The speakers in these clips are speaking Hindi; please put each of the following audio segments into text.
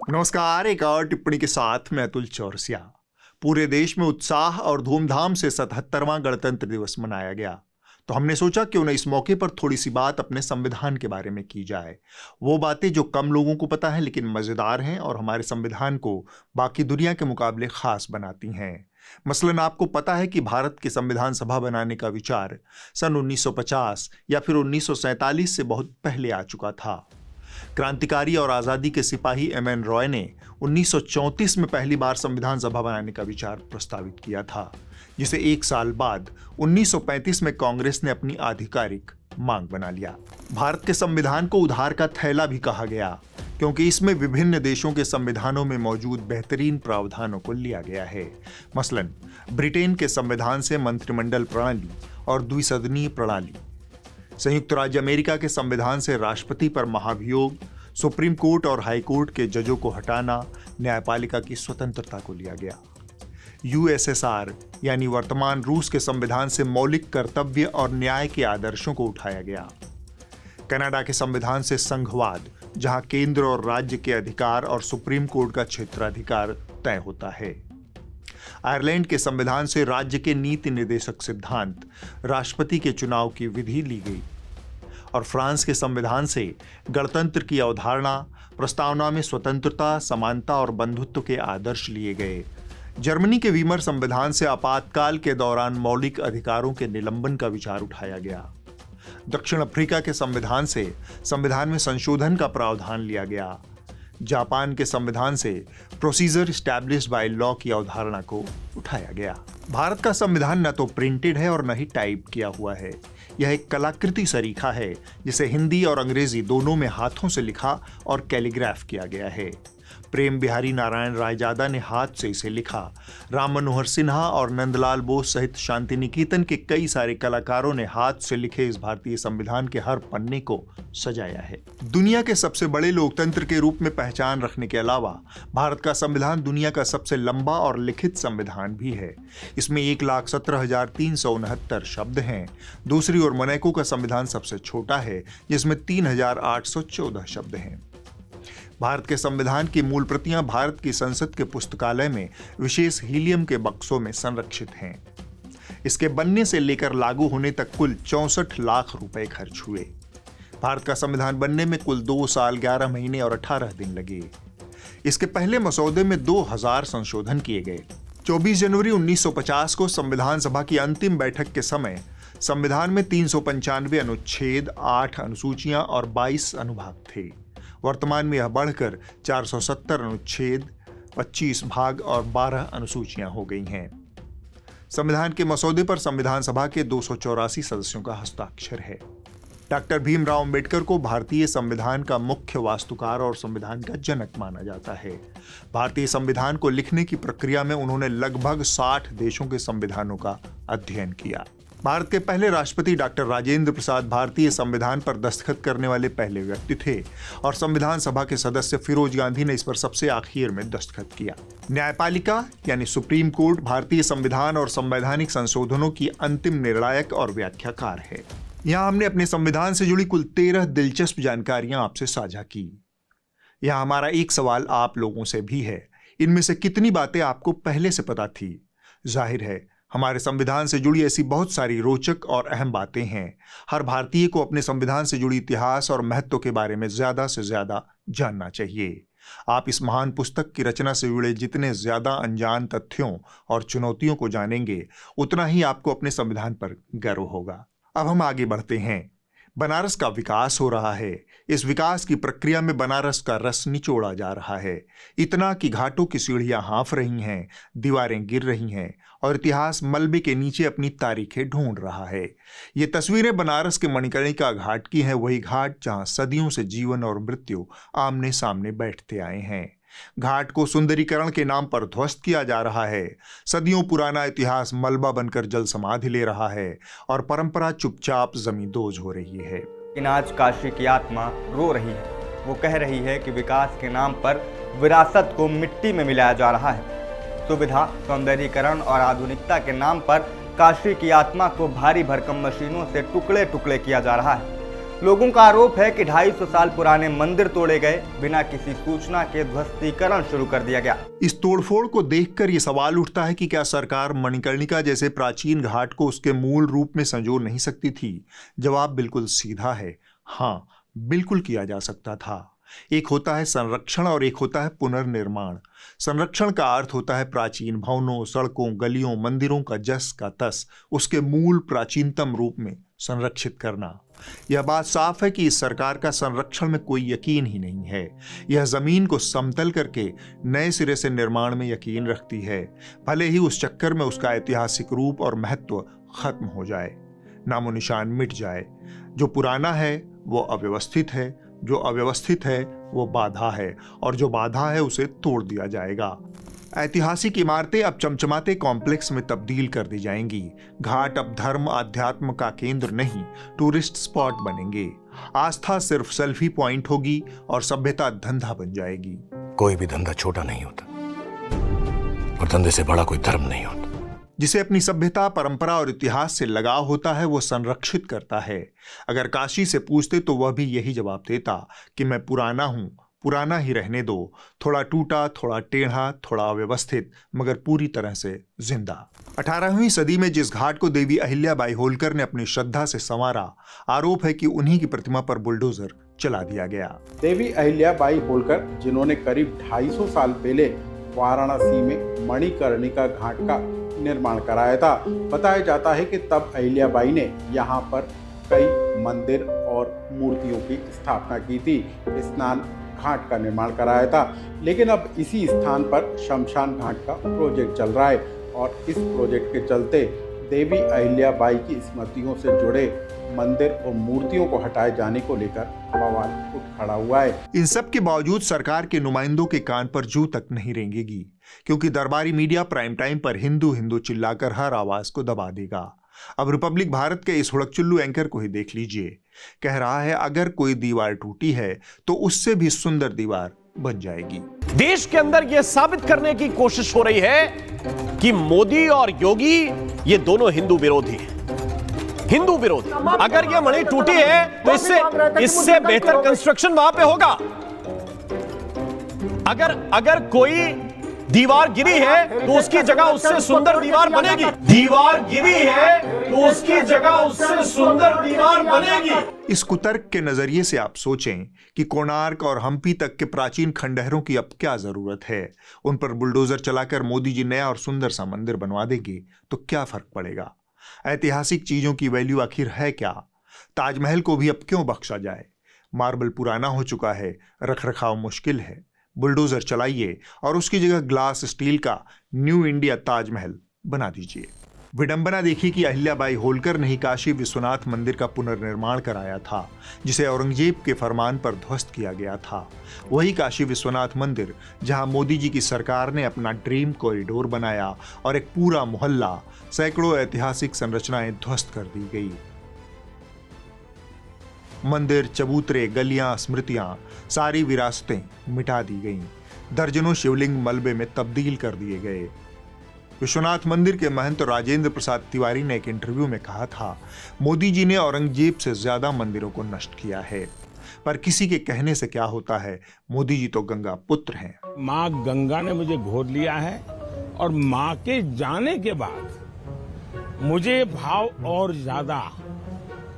नमस्कार। एक और टिप्पणी के साथ मैं अतुल चौरसिया। पूरे देश में उत्साह और धूमधाम से 77वां गणतंत्र दिवस मनाया गया, तो हमने सोचा क्यों न इस मौके पर थोड़ी सी बात अपने संविधान के बारे में की जाए। वो बातें जो कम लोगों को पता है लेकिन मजेदार हैं और हमारे संविधान को बाकी दुनिया के मुकाबले खास बनाती हैं। मसलन आपको पता है कि भारत के संविधान सभा बनाने का विचार सन 1950 या फिर 1947 से बहुत पहले आ चुका था। क्रांतिकारी और आजादी के सिपाही एम.एन. रॉय ने 1934 में पहली बार संविधान सभा बनाने का विचार प्रस्तावित किया था, जिसे एक साल बाद 1935 में कांग्रेस ने अपनी आधिकारिक मांग बना लिया। भारत के संविधान को उधार का थैला भी कहा गया, क्योंकि इसमें विभिन्न देशों के संविधानों में मौजूद बेहतरीन प्रावधानों को लिया गया है। मसलन ब्रिटेन के संविधान से मंत्रिमंडल प्रणाली और द्विसदनीय प्रणाली, संयुक्त राज्य अमेरिका के संविधान से राष्ट्रपति पर महाभियोग, सुप्रीम कोर्ट और हाई कोर्ट के जजों को हटाना, न्यायपालिका की स्वतंत्रता को लिया गया। यूएसएसआर यानी वर्तमान रूस के संविधान से मौलिक कर्तव्य और न्याय के आदर्शों को उठाया गया। कनाडा के संविधान से संघवाद, जहां केंद्र और राज्य के अधिकार और सुप्रीम कोर्ट का क्षेत्राधिकार तय होता है। आयरलैंड के संविधान से राज्य के नीति निर्देशक सिद्धांत, राष्ट्रपति के चुनाव की विधि ली गई। और फ्रांस के संविधान से गणतंत्र की अवधारणा, प्रस्तावना में स्वतंत्रता, समानता और बंधुत्व के आदर्श लिए गए। जर्मनी के वीमर संविधान से आपातकाल के दौरान मौलिक अधिकारों के निलंबन का विचार उठाया गया। दक्षिण अफ्रीका के संविधान से संविधान में संशोधन का प्रावधान लिया गया। जापान के संविधान से प्रोसीजर एस्टैब्लिश्ड बाय लॉ की अवधारणा को उठाया गया। भारत का संविधान न तो प्रिंटेड है और न ही टाइप किया हुआ है। यह एक कलाकृति सरीखा है, जिसे हिंदी और अंग्रेजी दोनों में हाथों से लिखा और कैलीग्राफ किया गया है। प्रेम बिहारी नारायण रायजादा ने हाथ से इसे लिखा। राम मनोहर सिन्हा और नंदलाल बोस सहित शांति निकेतन के कई सारे कलाकारों ने हाथ से लिखे इस भारतीय संविधान के हर पन्ने को सजाया है। दुनिया के सबसे बड़े लोकतंत्र के रूप में पहचान रखने के अलावा भारत का संविधान दुनिया का सबसे लंबा और लिखित संविधान भी है। इसमें 1,17,369 शब्द हैं। दूसरी ओर मोनाको का संविधान सबसे छोटा है, जिसमें 3,814 शब्द हैं। भारत के संविधान की मूल प्रतियां भारत की संसद के पुस्तकालय में विशेष हीलियम के बक्सों में संरक्षित हैं। इसके बनने से लेकर लागू होने तक कुल 64 लाख रुपए खर्च हुए। भारत का संविधान बनने में कुल 2 साल 11 महीने और 18 दिन लगे। इसके पहले मसौदे में 2000 संशोधन किए गए। 24 जनवरी 1950 को संविधान सभा की अंतिम बैठक के समय संविधान में 395 अनुच्छेद, 8 अनुसूचियां और 22 अनुभाग थे। वर्तमान में यह बढ़कर 470 अनुच्छेद, 25 भाग और 12 अनुसूचियां हो गई हैं। संविधान के मसौदे पर संविधान सभा के 284 सदस्यों का हस्ताक्षर है। डॉक्टर भीमराव अंबेडकर को भारतीय संविधान का मुख्य वास्तुकार और संविधान का जनक माना जाता है। भारतीय संविधान को लिखने की प्रक्रिया में उन्होंने लगभग 60 देशों के संविधानों का अध्ययन किया। भारत के पहले राष्ट्रपति डॉक्टर राजेंद्र प्रसाद भारतीय संविधान पर दस्तखत करने वाले पहले व्यक्ति थे और संविधान सभा के सदस्य फिरोज गांधी ने इस पर सबसे आखिर में दस्तखत किया। न्यायपालिका यानी सुप्रीम कोर्ट भारतीय संविधान और संवैधानिक संशोधनों की अंतिम निर्णायक और व्याख्याकार है। यहाँ हमने अपने संविधान से जुड़ी कुल 13 दिलचस्प जानकारियां आपसे साझा की। यहाँ हमारा एक सवाल आप लोगों से भी है, इनमें से कितनी बातें आपको पहले से पता थी? जाहिर है हमारे संविधान से जुड़ी ऐसी बहुत सारी रोचक और अहम बातें हैं। हर भारतीय को अपने संविधान से जुड़ी इतिहास और महत्व के बारे में ज्यादा से ज्यादा जानना चाहिए। आप इस महान पुस्तक की रचना से जुड़े जितने ज्यादा अनजान तथ्यों और चुनौतियों को जानेंगे, उतना ही आपको अपने संविधान पर गर्व होगा। अब हम आगे बढ़ते हैं। बनारस का विकास हो रहा है। इस विकास की प्रक्रिया में बनारस का रस निचोड़ा जा रहा है। इतना कि घाटों की सीढ़ियां हाँफ रही हैं, दीवारें गिर रही हैं और इतिहास मलबे के नीचे अपनी तारीखें ढूंढ रहा है। ये तस्वीरें बनारस के मणिकर्णिका घाट की हैं, वही घाट जहां सदियों से जीवन और मृत्यु आमने सामने बैठते आए हैं। घाट को सुंदरीकरण के नाम पर ध्वस्त किया जा रहा है। सदियों पुराना इतिहास मलबा बनकर जल समाधि ले रहा है और परंपरा चुपचाप जमींदोज हो रही है। लेकिन आज काशी की आत्मा रो रही है। वो कह रही है कि विकास के नाम पर विरासत को मिट्टी में मिलाया जा रहा है। सुविधा, सौंदर्यीकरण और आधुनिकता के नाम पर काशी की आत्मा को भारी भरकम मशीनों से टुकड़े टुकड़े किया जा रहा है। लोगों का आरोप है कि 250 साल पुराने मंदिर तोड़े गए, बिना किसी सूचना के ध्वस्तीकरण शुरू कर दिया गया। इस तोड़फोड़ को देखकर यह सवाल उठता है कि क्या सरकार मणिकर्णिका जैसे प्राचीन घाट को उसके मूल रूप में संजो नहीं सकती थी? जवाब बिल्कुल सीधा है, हाँ, बिल्कुल किया जा सकता था। एक होता है संरक्षण और एक होता है पुनर्निर्माण। संरक्षण का अर्थ होता है प्राचीन भवनों, सड़कों, गलियों, मंदिरों का जस का तस उसके मूल प्राचीनतम रूप में संरक्षित करना। यह बात साफ है कि इस सरकार का संरक्षण में कोई यकीन ही नहीं है। यह जमीन को समतल करके नए सिरे से निर्माण में यकीन रखती है, भले ही उस चक्कर में उसका ऐतिहासिक रूप और महत्व खत्म हो जाए, नामो निशान मिट जाए। जो पुराना है वो अव्यवस्थित है, जो अव्यवस्थित है वो बाधा है, और जो बाधा है उसे तोड़ दिया जाएगा। ऐतिहासिक इमारतें अब चमचमाते कॉम्प्लेक्स में तब्दील कर दी जाएंगी। घाट अब धर्म अध्यात्म का केंद्र नहीं, टूरिस्ट स्पॉट बनेंगे। आस्था सिर्फ सेल्फी पॉइंट होगी और सभ्यता धंधा बन जाएगी। कोई भी धंधा छोटा नहीं होता और धंधे से बड़ा कोई धर्म नहीं होता। जिसे अपनी सभ्यता, परंपरा और इतिहास से लगाव होता है वो संरक्षित करता है। अगर काशी से पूछते तो वह भी यही जवाब देता कि मैं पुराना हूं, पुराना ही रहने दो, थोड़ा टूटा, थोड़ा टेढ़ा, थोड़ा अव्यवस्थित, मगर पूरी तरह से जिंदा। 18वीं सदी में जिस घाट को देवी अहिल्याबाई होलकर ने अपनी श्रद्धा से संवारा, आरोप है कि उन्हीं की प्रतिमा पर बुलडोजर चला दिया गया। देवी अहिल्याबाई होलकर, जिन्होंने करीब 250 साल पहले वाराणसी में मणिकर्णिका घाट का निर्माण कराया था। बताया जाता है कि तब अहिल्याबाई ने यहाँ पर कई मंदिर और मूर्तियों की स्थापना की थी, स्नान घाट का निर्माण कराया था। लेकिन अब इसी स्थान पर शमशान घाट का प्रोजेक्ट चल रहा है और इस प्रोजेक्ट के चलते देवी अहिल्याबाई की स्मृतियों से जुड़े मंदिर और मूर्तियों को हटाए जाने को लेकर बवाल उठ खड़ा हुआ है। इन सब के बावजूद सरकार के नुमाइंदों के कान पर जू तक नहीं रेंगेगी, क्योंकि दरबारी मीडिया प्राइम टाइम पर हिंदू हिंदू चिल्लाकर हर आवाज को दबा देगा। अब रिपब्लिक भारत के इस हुड़कचुल्लू एंकर को ही देख लीजिए, कह रहा है अगर कोई दीवार टूटी है तो उससे भी सुंदर दीवार बन जाएगी। देश के अंदर यह साबित करने की कोशिश हो रही है कि मोदी और योगी ये दोनों हिंदू विरोधी हैं, हिंदू विरोधी। अगर ये मणि टूटी है तो इससे बेहतर कंस्ट्रक्शन वहां पे होगा। अगर कोई दीवार गिरी है तो उसकी जगह उससे सुंदर दीवार बनेगी। दीवार गिरी है तो उसकी जगह उससे सुंदर दीवार बनेगी। इस कुतर्क के नजरिए से आप सोचें कि कोणार्क और हम्पी तक के प्राचीन खंडहरों की अब क्या जरूरत है। उन पर बुलडोजर चलाकर मोदी जी नया और सुंदर सा मंदिर बनवा देंगे तो क्या फर्क पड़ेगा? ऐतिहासिक चीजों की वैल्यू आखिर है क्या? ताजमहल को भी अब क्यों बख्शा जाए? मार्बल पुराना हो चुका है, रखरखाव मुश्किल है। बुलडोजर चलाइए और उसकी जगह ग्लास स्टील का न्यू इंडिया ताजमहल बना दीजिए। विडंबना देखी कि अहिल्याबाई होलकर ने ही काशी विश्वनाथ मंदिर का पुनर्निर्माण कराया था, जिसे औरंगजेब के फरमान पर ध्वस्त किया गया था। वही काशी विश्वनाथ मंदिर जहां मोदी जी की सरकार ने अपना ड्रीम कॉरिडोर बनाया और एक पूरा मोहल्ला, सैकड़ों ऐतिहासिक संरचनाएं ध्वस्त कर दी गई। मंदिर, चबूतरे, गलियां, स्मृतियां, सारी विरासतें मिटा दी गईं। दर्जनों शिवलिंग मलबे में तब्दील कर दिए गए। विश्वनाथ मंदिर के महंत राजेंद्र प्रसाद तिवारी ने एक इंटरव्यू में कहा था, मोदी जी ने औरंगजेब से ज्यादा मंदिरों को नष्ट किया है। पर किसी के कहने से क्या होता है, मोदी जी तो गंगा पुत्र हैं। माँ गंगा ने मुझे गोद लिया है और माँ के जाने के बाद मुझे भाव और ज्यादा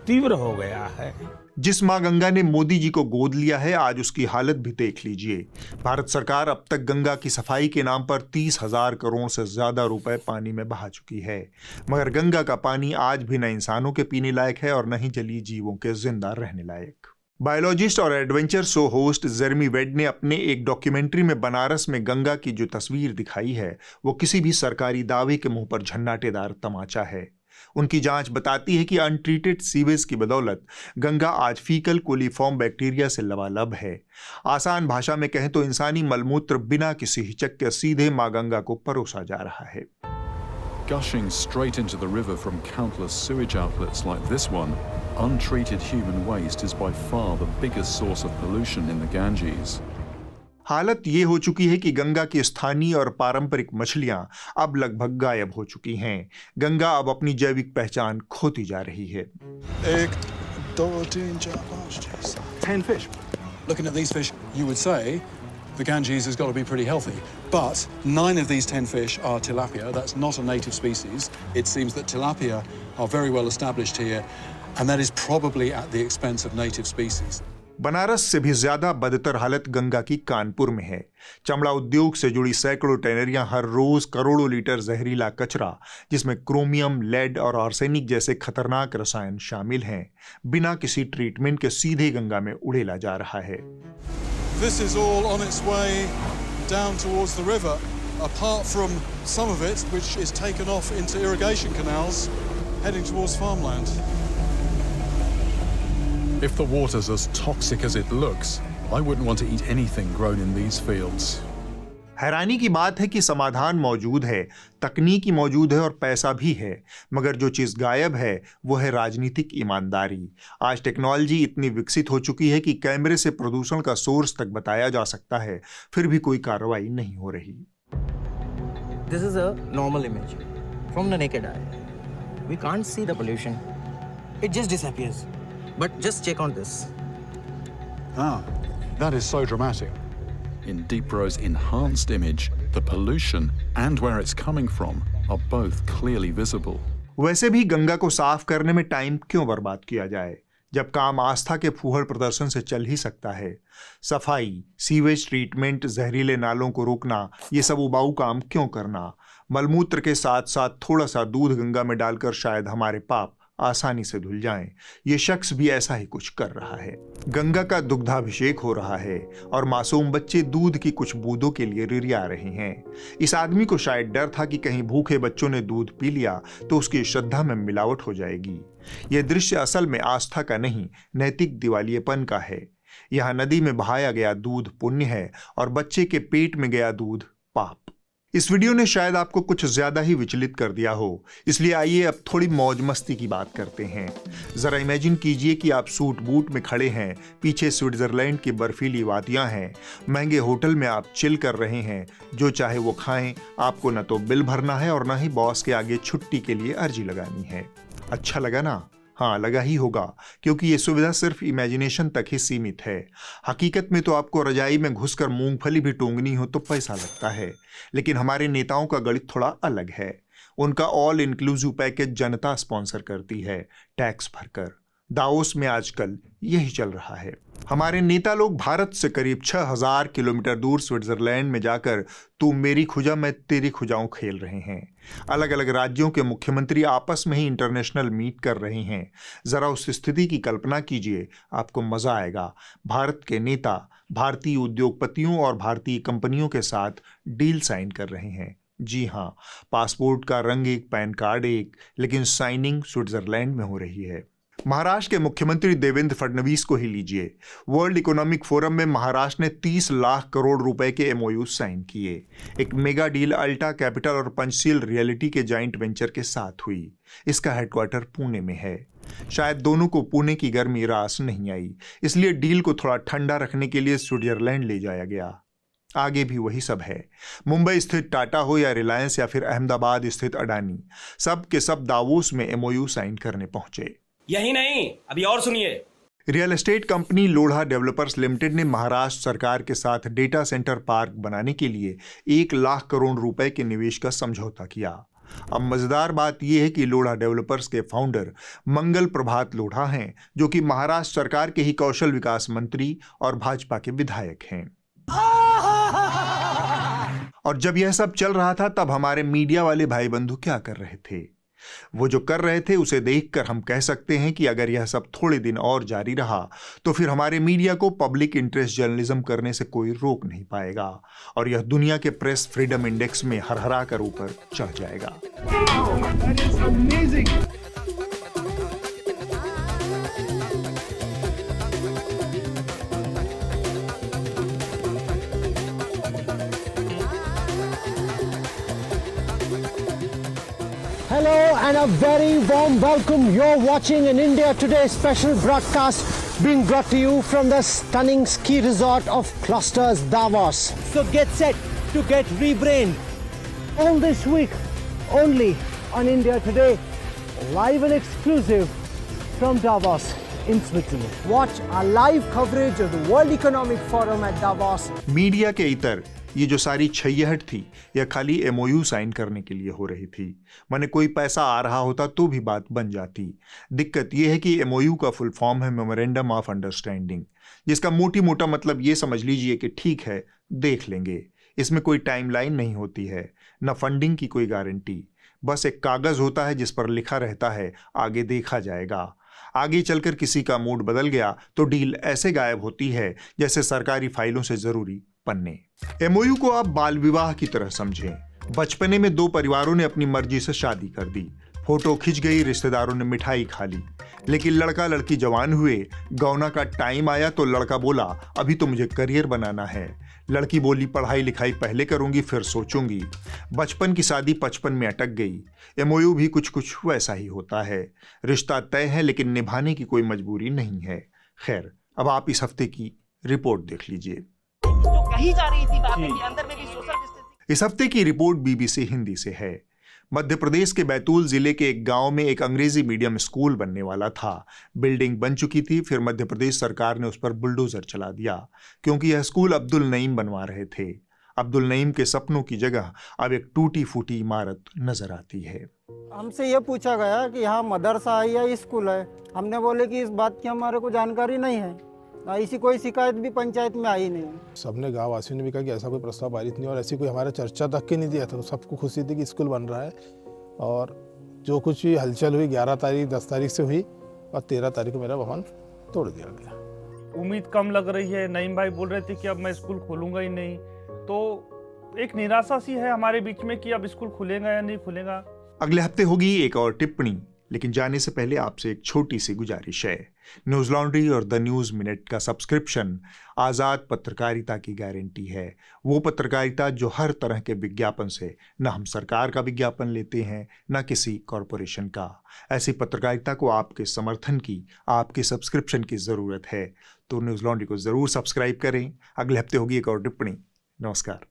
तीव्र हो गया है। जिस मां गंगा ने मोदी जी को गोद लिया है, आज उसकी हालत भी देख लीजिए। भारत सरकार अब तक गंगा की सफाई के नाम पर 30,000 करोड़ से ज्यादा रुपए पानी में बहा चुकी है, मगर गंगा का पानी आज भी न इंसानों के पीने लायक है और न ही जलीय जीवों के जिंदा रहने लायक। बायोलॉजिस्ट और एडवेंचर शो होस्ट जेरेमी वेड ने अपने एक डॉक्यूमेंट्री में बनारस में गंगा की जो तस्वीर दिखाई है, वो किसी भी सरकारी दावे के मुंह पर झन्नाटेदार तमाचा है। उनकी जांच बताती है कि अनट्रीटेड सीवेज की बदौलत गंगा आज फीकल कोलीफॉर्म बैक्टीरिया से लबालब है। आसान भाषा में कहें तो इंसानी मलमूत्र बिना किसी हिचक के सीधे मां गंगा को परोसा जा रहा है। Gushing straight into the river from countless sewage outlets like this one, untreated human waste is by far the biggest source of pollution in the Ganges. हालत ये हो चुकी है कि गंगा की स्थानीय और पारंपरिक मछलियां अब लगभग गायब हो चुकी हैं। गंगा अब अपनी जैविक पहचान खोती जा रही है। एक 10 fish. Looking at these fish, you would say the Ganges has got to be pretty healthy. But 9 of these 10 fish are tilapia. That's not a native species. It seems that tilapia are very well established here, and that is probably at the expense of native species. Banaras से भी ज्यादा बदतर हालत गंगा की कानपुर में है। चमड़ा उद्योग से जुड़ी सैकड़ों टैनरियां हर रोज करोड़ों लीटर जहरीला कचरा, जिसमें क्रोमियम, लेड और आर्सेनिक जैसे खतरनाक रसायन शामिल हैं, बिना किसी ट्रीटमेंट के सीधे गंगा में उड़ेला जा रहा है। This is all on its way down towards the river, apart from some of it which is taken off into irrigation canals heading towards farmland. If the water's as toxic as it looks, I wouldn't want to eat anything grown in these fields. हैरानी की बात है कि समाधान मौजूद है, तकनीकी मौजूद है और पैसा भी है, मगर जो चीज गायब है वो है राजनीतिक ईमानदारी। आज टेक्नोलॉजी इतनी विकसित हो चुकी है कि कैमरे से प्रदूषण का सोर्स तक बताया जा सकता है, फिर भी कोई कार्रवाई नहीं हो रही। This is a normal image from the naked eye. We can't see the pollution. It just disappears. But just check on this. Ah, that is so dramatic. In Deep Row's enhanced image, the pollution and where it's coming from are both clearly visible. वैसे भी गंगा को साफ करने में टाइम क्यों बर्बाद किया जाए, जब काम आस्था के फूहड़ प्रदर्शन से चल ही सकता है। सफाई, सीवेज ट्रीटमेंट, जहरीले नालों को रोकना, ये सब उबाऊ काम क्यों करना। मलमूत्र के साथ साथ थोड़ा सा दूध गंगा में डालकर शायद हमारे पाप आसानी से धुल जाएं। ये शख्स भी ऐसा ही कुछ कर रहा है। गंगा का दुग्धाभिषेक हो रहा है और मासूम बच्चे दूध की कुछ बूंदों के लिए रिरिया रहे हैं। इस आदमी को शायद डर था कि कहीं भूखे बच्चों ने दूध पी लिया तो उसकी श्रद्धा में मिलावट हो जाएगी। यह दृश्य असल में आस्था का नहीं, नैतिक दिवालियेपन का है। यहाँ नदी में बहाया गया दूध पुण्य है और बच्चे के पेट में गया दूध पाप। इस वीडियो ने शायद आपको कुछ ज्यादा ही विचलित कर दिया हो, इसलिए आइए अब थोड़ी मौज मस्ती की बात करते हैं। जरा इमेजिन कीजिए कि आप सूट बूट में खड़े हैं, पीछे स्विट्जरलैंड की बर्फीली वादियां हैं, महंगे होटल में आप चिल कर रहे हैं, जो चाहे वो खाएं, आपको न तो बिल भरना है और न ही बॉस के आगे छुट्टी के लिए अर्जी लगानी है। अच्छा लगा ना? हाँ, लगा ही होगा, क्योंकि ये सुविधा सिर्फ इमेजिनेशन तक ही सीमित है। हकीकत में तो आपको रजाई में घुसकर मूंगफली भी टूंगनी हो तो पैसा लगता है, लेकिन हमारे नेताओं का गणित थोड़ा अलग है। उनका ऑल इंक्लूसिव पैकेज जनता स्पॉन्सर करती है, टैक्स भरकर। दावोस में आजकल यही चल रहा है। हमारे नेता लोग भारत से करीब 6000 किलोमीटर दूर स्विट्जरलैंड में जाकर तू मेरी खुजा मैं तेरी खुजाऊं खेल रहे हैं। अलग अलग राज्यों के मुख्यमंत्री आपस में ही इंटरनेशनल मीट कर रहे हैं। जरा उस स्थिति की कल्पना कीजिए, आपको मजा आएगा। भारत के नेता भारतीय उद्योगपतियों और भारतीय कंपनियों के साथ डील साइन कर रहे हैं। जी हाँ, पासपोर्ट का रंग एक, पैन कार्ड एक, लेकिन साइनिंग स्विट्जरलैंड में हो रही है। महाराष्ट्र के मुख्यमंत्री देवेंद्र फडणवीस को ही लीजिए। वर्ल्ड इकोनॉमिक फोरम में महाराष्ट्र ने 30 लाख करोड़ रुपए के एमओयू साइन किए। एक मेगा डील अल्टा कैपिटल और पंचशील रियलिटी के जॉइंट वेंचर के साथ हुई। इसका हेडक्वार्टर पुणे में है। शायद दोनों को पुणे की गर्मी रास नहीं आई, इसलिए डील को थोड़ा ठंडा रखने के लिए स्विट्जरलैंड ले जाया गया। आगे भी वही सब है। मुंबई स्थित टाटा हो या रिलायंस या फिर अहमदाबाद स्थित अडानी, सब के सब दावोस में एमओयू साइन करने पहुंचे। यही नहीं, अभी और सुनिए। Real estate company Lodha developers limited ने महाराष्ट्र सरकार के साथ डेटा सेंटर पार्क बनाने के लिए 1 लाख करोड़ रुपए के निवेश का समझौता किया। अब मजेदार बात यह है कि लोढ़ा डेवलपर्स के फाउंडर मंगल प्रभात लोढ़ा हैं, जो कि महाराष्ट्र सरकार के ही कौशल विकास मंत्री और भाजपा के विधायक हैं। और जब यह सब चल रहा था तब हमारे मीडिया वाले भाई बंधु क्या कर रहे थे? वो जो कर रहे थे उसे देखकर हम कह सकते हैं कि अगर यह सब थोड़े दिन और जारी रहा तो फिर हमारे मीडिया को पब्लिक इंटरेस्ट जर्नलिज्म करने से कोई रोक नहीं पाएगा और यह दुनिया के प्रेस फ्रीडम इंडेक्स में हरहरा कर ऊपर चढ़ जाएगा। Hello and a very warm welcome. You're watching an India Today special broadcast being brought to you from the stunning ski resort of Klosters, Davos. So get set to get rebrained all this week only on India Today, live and exclusive from Davos in Switzerland. Watch our live coverage of the World Economic Forum at Davos. Media के इतर ये जो सारी छैहट थी यह खाली एमओयू साइन करने के लिए हो रही थी। माने कोई पैसा आ रहा होता तो भी बात बन जाती। दिक्कत यह है कि एमओयू का फुल फॉर्म है मेमोरेंडम ऑफ अंडरस्टैंडिंग, जिसका मोटी मोटा मतलब ये समझ लीजिए कि ठीक है देख लेंगे। इसमें कोई टाइमलाइन नहीं होती है, न फंडिंग की कोई गारंटी, बस एक कागज होता है जिस पर लिखा रहता है आगे देखा जाएगा। आगे चलकर किसी का मूड बदल गया तो डील ऐसे गायब होती है जैसे सरकारी फाइलों से जरूरी पन्ने। एमओयू को आप बाल विवाह की तरह समझें। बचपने में दो परिवारों ने अपनी मर्जी से शादी कर दी, फोटो खिंच गई, रिश्तेदारों ने मिठाई खा ली, लेकिन लड़का लड़की जवान हुए, गौना का टाइम आया तो लड़का बोला अभी तो मुझे करियर बनाना है, लड़की बोली पढ़ाई लिखाई पहले करूंगी फिर सोचूंगी। बचपन की शादी 55 में अटक गई। एमओयू भी कुछ कुछ वैसा ही होता है, रिश्ता तय है लेकिन निभाने की कोई मजबूरी नहीं है। खैर, अब आप इस हफ्ते की रिपोर्ट देख लीजिए। जो कही जा रही थी बातें कि अंदर में भी सोशल डिस्टेंसिंग। इस हफ्ते की रिपोर्ट बीबीसी हिंदी से है। मध्य प्रदेश के बैतूल जिले के एक गांव में एक अंग्रेजी मीडियम स्कूल बनने वाला था। बिल्डिंग बन चुकी थी, फिर मध्य प्रदेश सरकार ने उस पर बुलडोजर चला दिया क्योंकि यह स्कूल अब्दुल नईम बनवा रहे थे। अब्दुल नईम के सपनों की जगह अब एक टूटी फूटी इमारत नजर आती है। हमसे ये पूछा गया कि यहाँ मदरसा है या स्कूल है। हमने बोले कि इस बात की हमारे को जानकारी नहीं है, ऐसी कोई शिकायत भी पंचायत में आई नहीं। सबने गांव वासियों ने भी कहा कि ऐसा कोई प्रस्ताव पारित नहीं और ऐसी कोई हमारा चर्चा तक के नहीं दिया था। तो सबको खुशी थी कि स्कूल बन रहा है और जो कुछ भी हलचल हुई 11 तारीख 10 तारीख से हुई और 13 तारीख को मेरा भवन तोड़ दिया गया। उम्मीद कम लग रही है। नईम भाई बोल रहे थे कि अब मैं स्कूल खोलूंगा ही नहीं, तो एक निराशा सी है हमारे बीच में कि अब स्कूल खुलेगा या नहीं खुलेगा। अगले हफ्ते होगी एक और टिप्पणी, लेकिन जाने से पहले आपसे एक छोटी सी गुजारिश है। न्यूज लॉन्ड्री और द न्यूज मिनट का सब्सक्रिप्शन आज़ाद पत्रकारिता की गारंटी है। वो पत्रकारिता जो हर तरह के विज्ञापन से, न हम सरकार का विज्ञापन लेते हैं न किसी कॉरपोरेशन का। ऐसी पत्रकारिता को आपके समर्थन की, आपके सब्सक्रिप्शन की ज़रूरत है, तो न्यूज लॉन्ड्री को ज़रूर सब्सक्राइब करें। अगले हफ्ते होगी एक और टिप्पणी। नमस्कार।